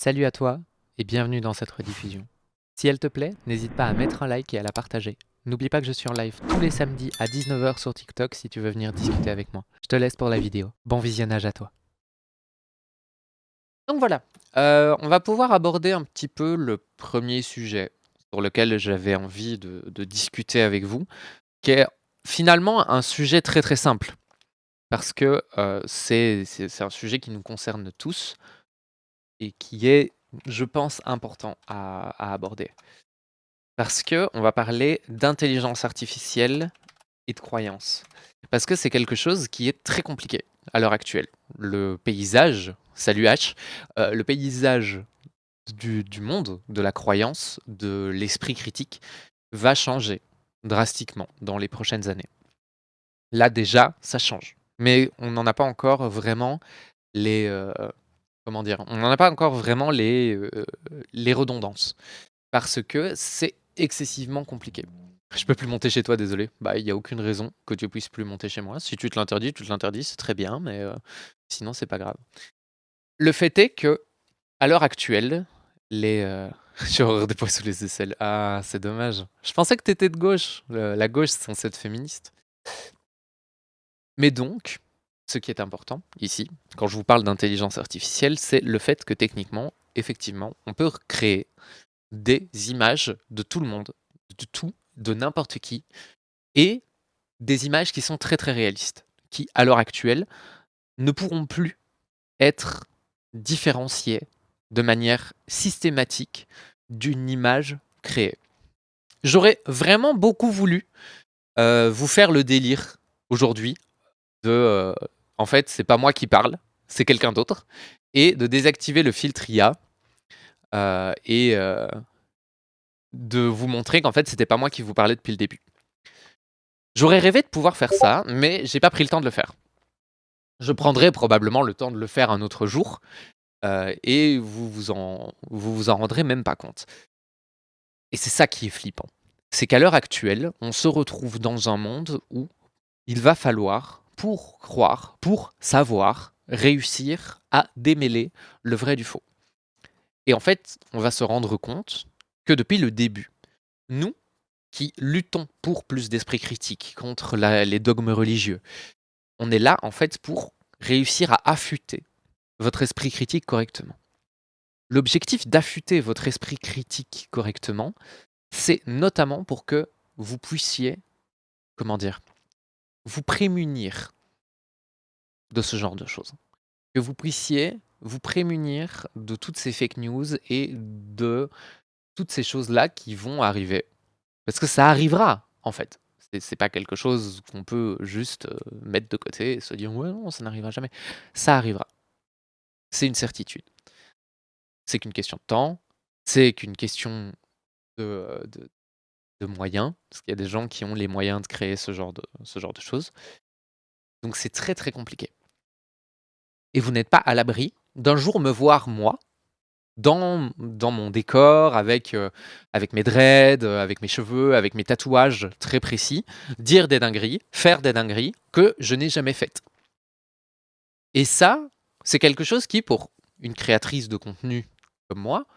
Salut à toi et bienvenue dans cette rediffusion. Si elle te plaît, n'hésite pas à mettre un like et à la partager. N'oublie pas que je suis en live tous les samedis à 19h sur TikTok si tu veux venir discuter avec moi. Je te laisse pour la vidéo. Bon visionnage à toi. Donc voilà, on va pouvoir aborder un petit peu le premier sujet sur lequel j'avais envie de discuter avec vous, qui est finalement un sujet très très simple, parce que c'est un sujet qui nous concerne tous et qui est, je pense, important à aborder. Parce que on va parler d'intelligence artificielle et de croyances. Parce que c'est quelque chose qui est très compliqué à l'heure actuelle. Le paysage, salut H, le paysage du monde, de la croyance, de l'esprit critique, va changer drastiquement dans les prochaines années. Là déjà, ça change. Mais on n'en a pas encore vraiment les... comment dire? On n'en a pas encore vraiment les redondances. Parce que c'est excessivement compliqué. Je peux plus monter chez toi, désolé. Bah, il y a aucune raison que tu puisses plus monter chez moi. Si tu te l'interdis, c'est très bien, mais sinon c'est pas grave. Le fait est que, à l'heure actuelle, les j'ai horreur des poils sous les aisselles. Ah, c'est dommage. Je pensais que t'étais de gauche. La gauche, c'est censé être féministe. Mais donc, ce qui est important ici, quand je vous parle d'intelligence artificielle, c'est le fait que techniquement, effectivement, on peut créer des images de tout le monde, de tout, de n'importe qui, et des images qui sont très très réalistes, qui à l'heure actuelle ne pourront plus être différenciées de manière systématique d'une image créée. J'aurais vraiment beaucoup voulu vous faire le délire aujourd'hui de en fait c'est pas moi qui parle, c'est quelqu'un d'autre, et de désactiver le filtre IA et de vous montrer qu'en fait c'était pas moi qui vous parlais depuis le début. J'aurais rêvé de pouvoir faire ça, mais j'ai pas pris le temps de le faire. Je prendrai probablement le temps de le faire un autre jour, et vous vous en rendrez même pas compte. Et c'est ça qui est flippant. C'est qu'à l'heure actuelle, on se retrouve dans un monde où il va falloir, pour croire, pour savoir, réussir à démêler le vrai du faux. Et en fait, on va se rendre compte que depuis le début, nous qui luttons pour plus d'esprit critique contre les dogmes religieux, on est là en fait pour réussir à affûter votre esprit critique correctement. L'objectif d'affûter votre esprit critique correctement, c'est notamment pour que vous puissiez, comment dire, vous prémunir de ce genre de choses. Que vous puissiez vous prémunir de toutes ces fake news et de toutes ces choses-là qui vont arriver. Parce que ça arrivera, en fait. C'est pas quelque chose qu'on peut juste mettre de côté et se dire ouais, non, ça n'arrivera jamais. Ça arrivera. C'est une certitude. C'est qu'une question de temps, c'est qu'une question de moyens, parce qu'il y a des gens qui ont les moyens de créer ce genre de choses. Donc c'est très très compliqué. Et vous n'êtes pas à l'abri d'un jour me voir, moi, dans mon décor, avec mes dreads, avec mes cheveux, avec mes tatouages très précis, dire des dingueries, faire des dingueries que je n'ai jamais faites. Et ça, c'est quelque chose qui, pour une créatrice de contenu comme moi,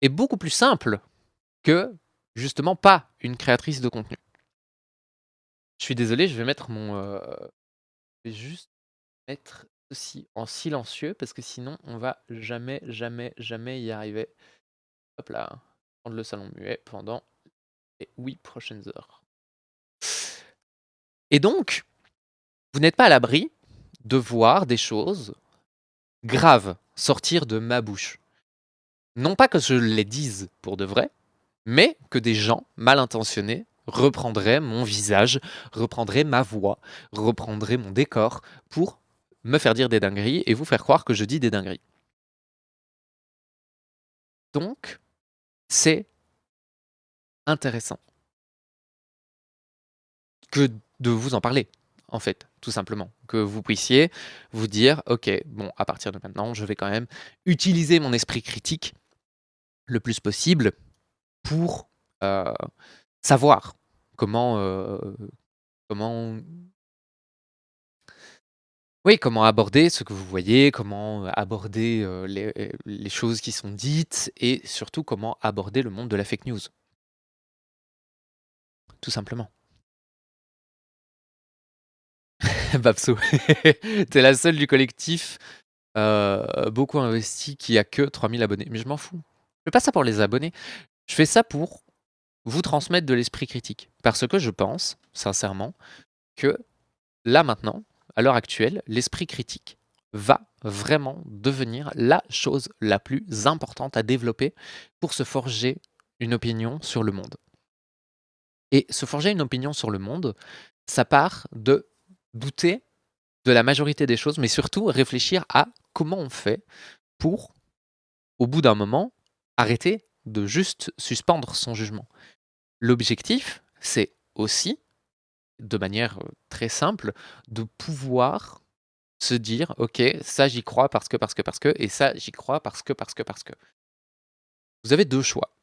est beaucoup plus simple que, justement, pas une créatrice de contenu. Je suis désolé, je vais mettre je vais juste mettre ceci en silencieux parce que sinon on va jamais, jamais, jamais y arriver. Hop là, prendre le salon muet pendant les 8 prochaines heures. Et donc, vous n'êtes pas à l'abri de voir des choses graves sortir de ma bouche. Non pas que je les dise pour de vrai, mais que des gens mal intentionnés reprendraient mon visage, reprendraient ma voix, reprendraient mon décor pour me faire dire des dingueries et vous faire croire que je dis des dingueries. Donc, c'est intéressant que de vous en parler, en fait, tout simplement. Que vous puissiez vous dire, ok, bon, à partir de maintenant, je vais quand même utiliser mon esprit critique le plus possible pour savoir comment, comment Oui, comment aborder ce que vous voyez, comment, aborder, les choses qui sont dites et surtout comment aborder le monde de la fake news, tout simplement. Babso, tu la seule du collectif, beaucoup investi qui a que 3 000 abonnés. Mais je m'en fous. Je fais pas ça pour les abonnés, je fais ça pour vous transmettre de l'esprit critique. Parce que je pense, sincèrement, que là, maintenant, à l'heure actuelle, l'esprit critique va vraiment devenir la chose la plus importante à développer pour se forger une opinion sur le monde. Et se forger une opinion sur le monde, ça part de douter de la majorité des choses, mais surtout réfléchir à comment on fait pour, au bout d'un moment, arrêter de juste suspendre son jugement. L'objectif, c'est aussi, de manière très simple, de pouvoir se dire: «OK, ça j'y crois parce que et ça j'y crois parce que». Vous avez 2 choix.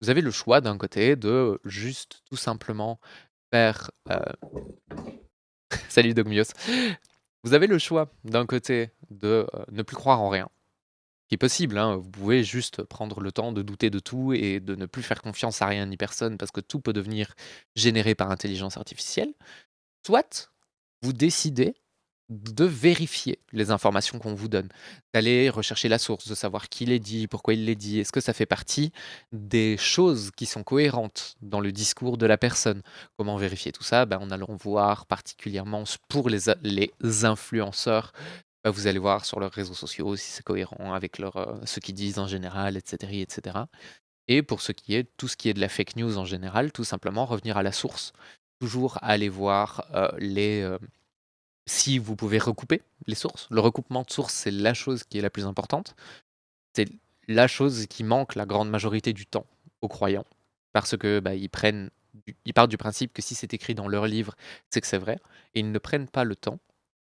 Vous avez le choix d'un côté de juste tout simplement faire, salut Dogmios. Vous avez le choix d'un côté de, ne plus croire en rien, qui est possible, hein. Vous pouvez juste prendre le temps de douter de tout et de ne plus faire confiance à rien ni personne parce que tout peut devenir généré par intelligence artificielle. Soit vous décidez de vérifier les informations qu'on vous donne, d'aller rechercher la source, de savoir qui les dit, pourquoi il les dit, est-ce que ça fait partie des choses qui sont cohérentes dans le discours de la personne. Comment vérifier tout ça? En allant voir particulièrement pour les influenceurs, vous allez voir sur leurs réseaux sociaux si c'est cohérent avec ce qu'ils disent en général, etc., et cetera. Et pour ce qui est tout ce qui est de la fake news en général, tout simplement revenir à la source. Toujours aller voir, si vous pouvez recouper les sources. Le recoupement de sources, c'est la chose qui est la plus importante. C'est la chose qui manque la grande majorité du temps aux croyants parce que, ils partent du principe que si c'est écrit dans leur livre, c'est que c'est vrai et ils ne prennent pas le temps,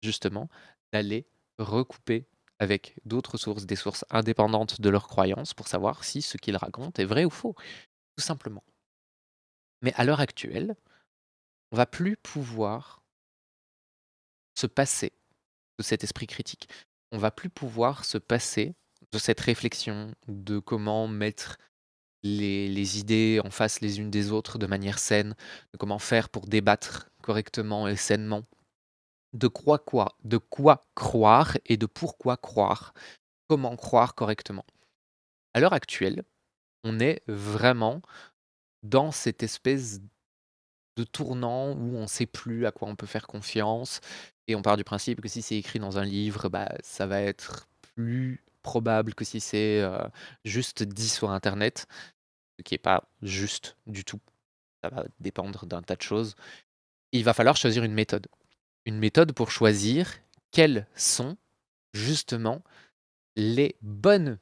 justement, d'aller recouper avec d'autres sources, des sources indépendantes de leurs croyances pour savoir si ce qu'ils racontent est vrai ou faux, tout simplement. Mais à l'heure actuelle, on va plus pouvoir se passer de cet esprit critique. On va plus pouvoir se passer de cette réflexion de comment mettre les idées en face les unes des autres de manière saine, de comment faire pour débattre correctement et sainement, de quoi croire et de pourquoi croire, comment croire correctement. À l'heure actuelle, on est vraiment dans cette espèce de tournant où on ne sait plus à quoi on peut faire confiance et on part du principe que si c'est écrit dans un livre, ça va être plus probable que si c'est, juste dit sur internet, ce qui est pas juste du tout. Ça va dépendre d'un tas de choses. Il va falloir choisir une méthode. Une méthode pour choisir quelles sont justement les bonnes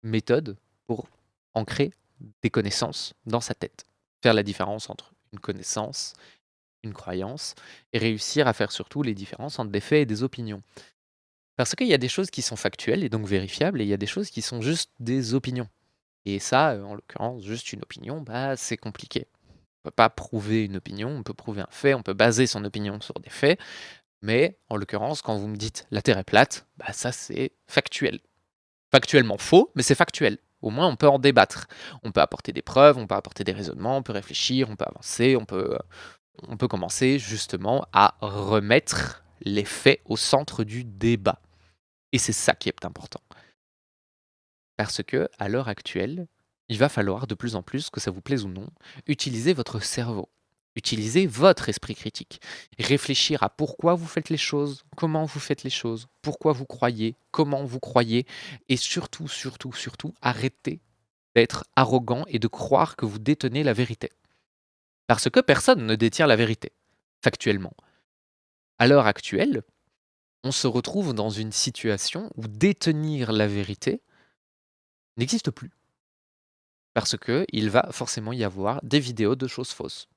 méthodes pour ancrer des connaissances dans sa tête. Faire la différence entre une connaissance, une croyance et réussir à faire surtout les différences entre des faits et des opinions. Parce qu'il y a des choses qui sont factuelles et donc vérifiables et il y a des choses qui sont juste des opinions. Et ça, en l'occurrence, juste une opinion, c'est compliqué. On peut pas prouver une opinion, on peut prouver un fait, on peut baser son opinion sur des faits, mais en l'occurrence, quand vous me dites la Terre est plate, ça c'est factuel. Factuellement faux, mais c'est factuel. Au moins, on peut en débattre. On peut apporter des preuves, on peut apporter des raisonnements, on peut réfléchir, on peut avancer, on peut commencer justement à remettre les faits au centre du débat. Et c'est ça qui est important. Parce que, à l'heure actuelle, il va falloir de plus en plus, que ça vous plaise ou non, utiliser votre cerveau. Utiliser votre esprit critique. Réfléchir à pourquoi vous faites les choses, comment vous faites les choses, pourquoi vous croyez, comment vous croyez, et surtout, surtout, surtout, arrêter d'être arrogant et de croire que vous détenez la vérité. Parce que personne ne détient la vérité, factuellement. À l'heure actuelle, on se retrouve dans une situation où détenir la vérité n'existe plus. Parce que il va forcément y avoir des vidéos de choses fausses.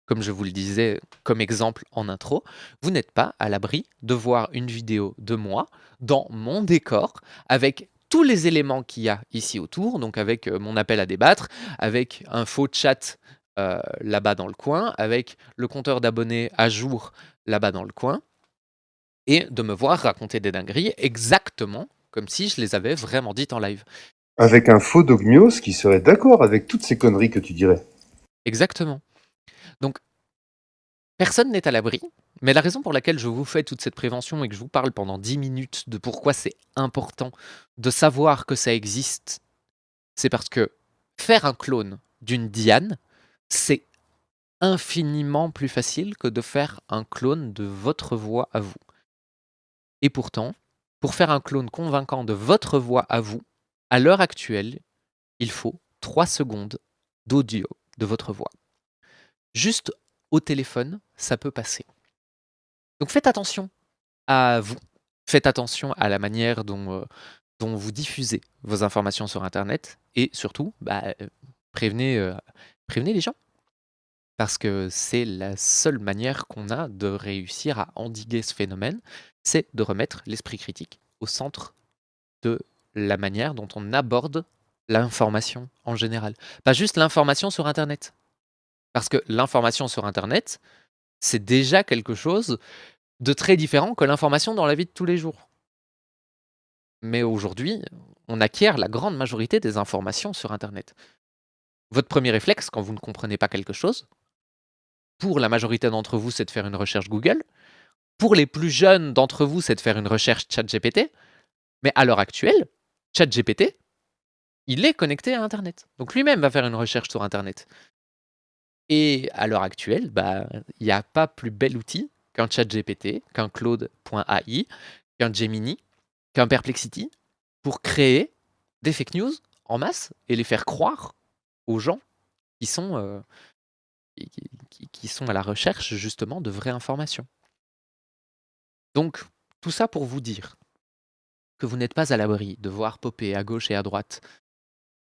Comme je vous le disais comme exemple en intro, vous n'êtes pas à l'abri de voir une vidéo de moi dans mon décor avec tous les éléments qu'il y a ici autour, donc avec mon appel à débattre, avec un faux chat là-bas dans le coin, avec le compteur d'abonnés à jour là-bas dans le coin. et de me voir raconter des dingueries exactement comme si je les avais vraiment dites en live. Avec un faux dogmios qui serait d'accord avec toutes ces conneries que tu dirais. Exactement. Donc, personne n'est à l'abri, mais la raison pour laquelle je vous fais toute cette prévention et que je vous parle pendant 10 minutes de pourquoi c'est important de savoir que ça existe, c'est parce que faire un clone d'une Diane, c'est infiniment plus facile que de faire un clone de votre voix à vous. Et pourtant, pour faire un clone convaincant de votre voix à vous, à l'heure actuelle, il faut 3 secondes d'audio de votre voix. Juste au téléphone, ça peut passer. Donc faites attention à vous. Faites attention à la manière dont vous diffusez vos informations sur internet et surtout, prévenez, prévenez les gens. Parce que c'est la seule manière qu'on a de réussir à endiguer ce phénomène, c'est de remettre l'esprit critique au centre de la manière dont on aborde l'information en général. Pas juste l'information sur internet. Parce que l'information sur internet, c'est déjà quelque chose de très différent que l'information dans la vie de tous les jours. Mais aujourd'hui, on acquiert la grande majorité des informations sur internet. Votre premier réflexe quand vous ne comprenez pas quelque chose, pour la majorité d'entre vous, c'est de faire une recherche Google. Pour les plus jeunes d'entre vous, c'est de faire une recherche ChatGPT. Mais à l'heure actuelle, ChatGPT, il est connecté à Internet. Donc lui-même va faire une recherche sur Internet. Et à l'heure actuelle, il n'y a pas plus bel outil qu'un ChatGPT, qu'un Claude.ai, qu'un Gemini, qu'un Perplexity pour créer des fake news en masse et les faire croire aux gens qui sont, qui sont à la recherche justement de vraies informations. Donc, tout ça pour vous dire que vous n'êtes pas à l'abri de voir popper à gauche et à droite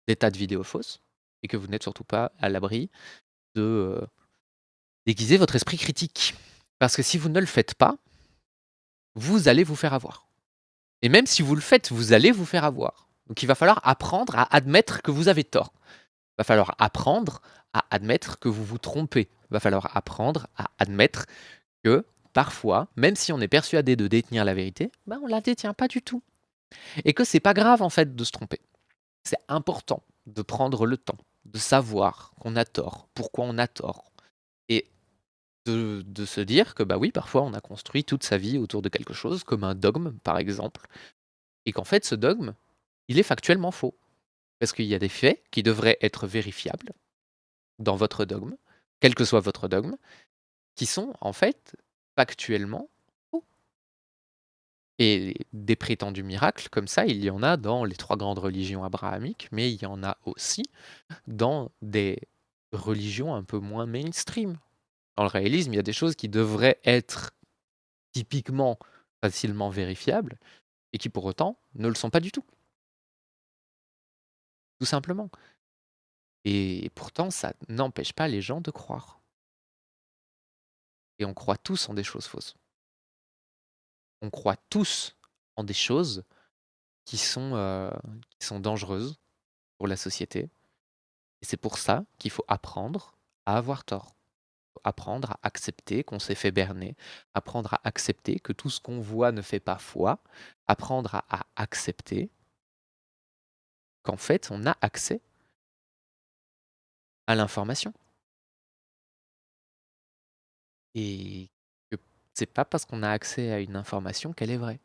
des tas de vidéos fausses et que vous n'êtes surtout pas à l'abri de déguiser votre esprit critique. Parce que si vous ne le faites pas, vous allez vous faire avoir. Et même si vous le faites, vous allez vous faire avoir. Donc il va falloir apprendre à admettre que vous avez tort. Il va falloir apprendre à admettre que vous vous trompez. Il va falloir apprendre à admettre que parfois, même si on est persuadé de détenir la vérité, on ne la détient pas du tout. Et que c'est pas grave en fait de se tromper. C'est important de prendre le temps de savoir qu'on a tort, pourquoi on a tort. Et de se dire que oui, parfois on a construit toute sa vie autour de quelque chose, comme un dogme par exemple, et qu'en fait ce dogme, il est factuellement faux. Parce qu'il y a des faits qui devraient être vérifiables dans votre dogme, quel que soit votre dogme, qui sont en fait factuellement faux. Et des prétendus miracles comme ça, il y en a dans les 3 grandes religions abrahamiques, mais il y en a aussi dans des religions un peu moins mainstream. Dans le réalisme, il y a des choses qui devraient être typiquement facilement vérifiables et qui pour autant ne le sont pas du tout. Tout simplement. Et pourtant, ça n'empêche pas les gens de croire. Et on croit tous en des choses fausses. On croit tous en des choses qui sont dangereuses pour la société. Et c'est pour ça qu'il faut apprendre à avoir tort. Apprendre à accepter qu'on s'est fait berner, apprendre à accepter que tout ce qu'on voit ne fait pas foi, apprendre à accepter qu'en fait on a accès à l'information. Et que c'est pas parce qu'on a accès à une information qu'elle est vraie.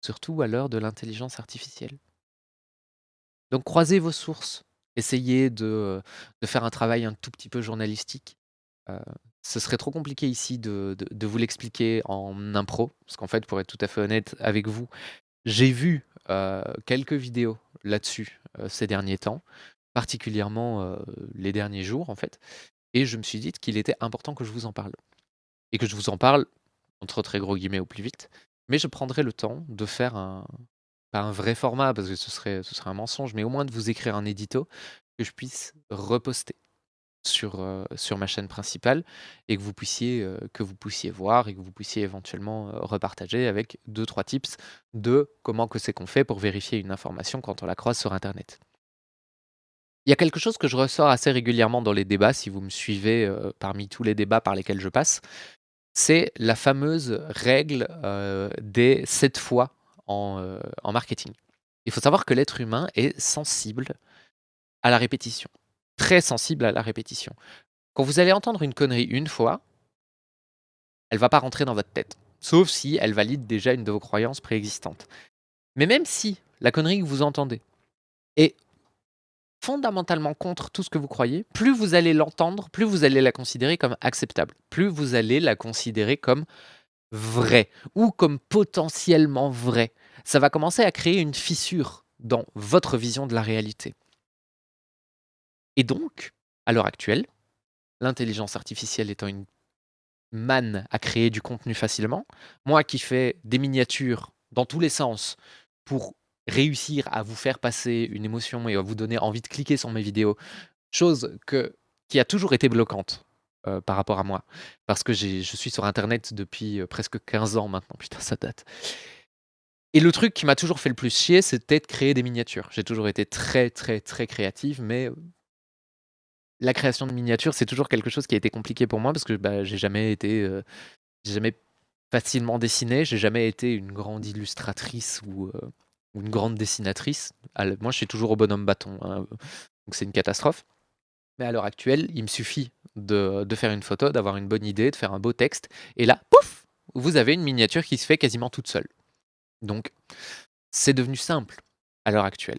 Surtout à l'heure de l'intelligence artificielle. Donc croisez vos sources, essayez de faire un travail un tout petit peu journalistique. Heu, Ce serait trop compliqué ici de vous l'expliquer en impro, parce qu'en fait, pour être tout à fait honnête avec vous, j'ai vu, quelques vidéos là-dessus, ces derniers temps, particulièrement, les derniers jours en fait, et je me suis dit qu'il était important que je vous en parle et que je vous en parle entre très gros guillemets «au plus vite», mais je prendrai le temps de faire pas un vrai format parce que ce serait un mensonge, mais au moins de vous écrire un édito que je puisse reposter sur ma chaîne principale et que vous puissiez voir et que vous puissiez éventuellement, repartager avec 2-3 tips de comment que c'est qu'on fait pour vérifier une information quand on la croise sur internet. Il y a quelque chose que je ressors assez régulièrement dans les débats, si vous me suivez, parmi tous les débats par lesquels je passe, C'est la fameuse règle des 7 fois en marketing. Il faut savoir que l'être humain est sensible à la répétition, très sensible à la répétition. Quand vous allez entendre une connerie une fois, elle va pas rentrer dans votre tête, sauf si elle valide déjà une de vos croyances préexistantes. Mais même si la connerie que vous entendez est fondamentalement contre tout ce que vous croyez, plus vous allez l'entendre, plus vous allez la considérer comme acceptable, plus vous allez la considérer comme vraie ou comme potentiellement vraie. Ça va commencer à créer une fissure dans votre vision de la réalité. Et donc, à l'heure actuelle, l'intelligence artificielle étant une manne à créer du contenu facilement, moi qui fais des miniatures dans tous les sens pour réussir à vous faire passer une émotion et à vous donner envie de cliquer sur mes vidéos, chose qui a toujours été bloquante par rapport à moi, parce que je suis sur Internet depuis presque 15 ans maintenant, putain ça date. Et le truc qui m'a toujours fait le plus chier, c'était de créer des miniatures. J'ai toujours été très, très, très créative, mais la création de miniatures, c'est toujours quelque chose qui a été compliqué pour moi parce que bah, j'ai jamais facilement dessiné, j'ai jamais été une grande illustratrice ou une grande dessinatrice. Moi, je suis toujours au bonhomme bâton, hein, donc c'est une catastrophe. Mais à l'heure actuelle, il me suffit de faire une photo, d'avoir une bonne idée, de faire un beau texte, et là, pouf, vous avez une miniature qui se fait quasiment toute seule. Donc, c'est devenu simple à l'heure actuelle.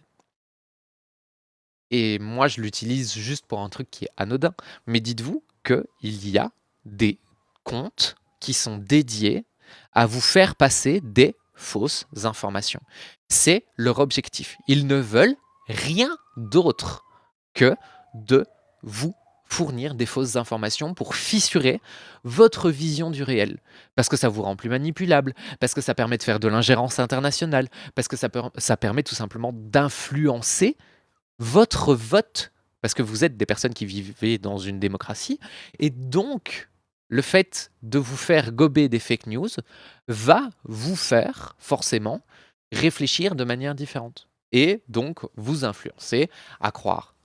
Et moi, je l'utilise juste pour un truc qui est anodin. Mais dites-vous qu'il y a des comptes qui sont dédiés à vous faire passer des fausses informations. C'est leur objectif. Ils ne veulent rien d'autre que de vous fournir des fausses informations pour fissurer votre vision du réel. Parce que ça vous rend plus manipulable, parce que ça permet de faire de l'ingérence internationale, parce que ça permet tout simplement d'influencer votre vote, parce que vous êtes des personnes qui vivent dans une démocratie, et donc le fait de vous faire gober des fake news va vous faire forcément réfléchir de manière différente, et donc vous influencer à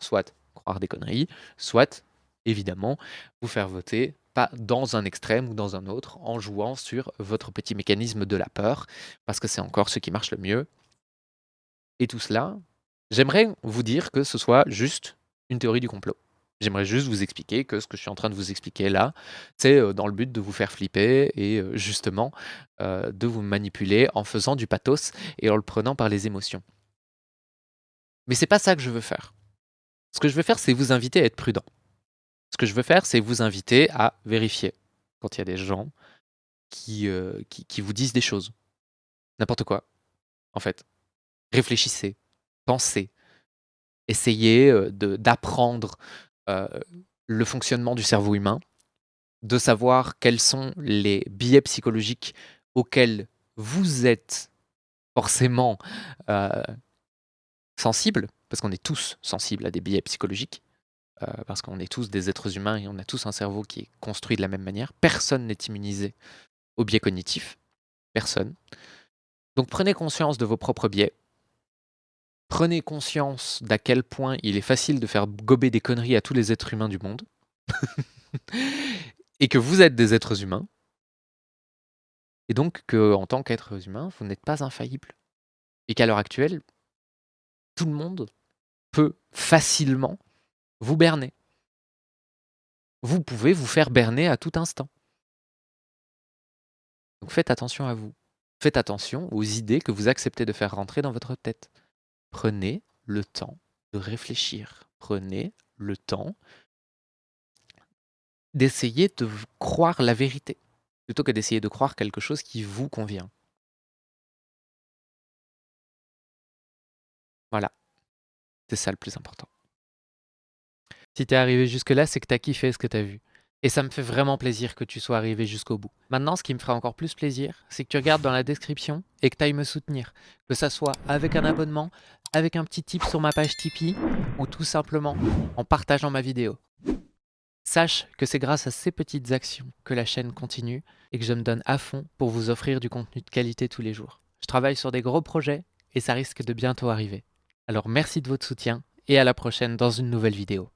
soit croire des conneries, soit évidemment vous faire voter pas dans un extrême ou dans un autre, en jouant sur votre petit mécanisme de la peur, parce que c'est encore ce qui marche le mieux. Et tout cela, j'aimerais vous dire que ce soit juste une théorie du complot. J'aimerais juste vous expliquer que ce que je suis en train de vous expliquer là, c'est dans le but de vous faire flipper et justement de vous manipuler en faisant du pathos et en le prenant par les émotions. Mais c'est pas ça que je veux faire. Ce que je veux faire, c'est vous inviter à être prudent. Ce que je veux faire, c'est vous inviter à vérifier quand il y a des gens qui vous disent des choses. N'importe quoi, en fait. Réfléchissez, pensez, essayez d'apprendre le fonctionnement du cerveau humain, de savoir quels sont les biais psychologiques auxquels vous êtes forcément sensible, parce qu'on est tous sensibles à des biais psychologiques, parce qu'on est tous des êtres humains et on a tous un cerveau qui est construit de la même manière. Personne n'est immunisé aux biais cognitifs. Personne. Donc prenez conscience de vos propres biais. Prenez conscience d'à quel point il est facile de faire gober des conneries à tous les êtres humains du monde. Et que vous êtes des êtres humains. Et donc qu'en tant qu'être humain, vous n'êtes pas infaillible. Et qu'à l'heure actuelle, tout le monde peut facilement vous berner. Vous pouvez vous faire berner à tout instant. Donc faites attention à vous. Faites attention aux idées que vous acceptez de faire rentrer dans votre tête. Prenez le temps de réfléchir. Prenez le temps d'essayer de croire la vérité, plutôt que d'essayer de croire quelque chose qui vous convient. Voilà, c'est ça le plus important. Si t'es arrivé jusque-là, c'est que t'as kiffé ce que t'as vu. Et ça me fait vraiment plaisir que tu sois arrivé jusqu'au bout. Maintenant, ce qui me fera encore plus plaisir, c'est que tu regardes dans la description et que tu ailles me soutenir. Que ça soit avec un abonnement, avec un petit tip sur ma page Tipeee, ou tout simplement en partageant ma vidéo. Sache que c'est grâce à ces petites actions que la chaîne continue et que je me donne à fond pour vous offrir du contenu de qualité tous les jours. Je travaille sur des gros projets et ça risque de bientôt arriver. Alors merci de votre soutien et à la prochaine dans une nouvelle vidéo.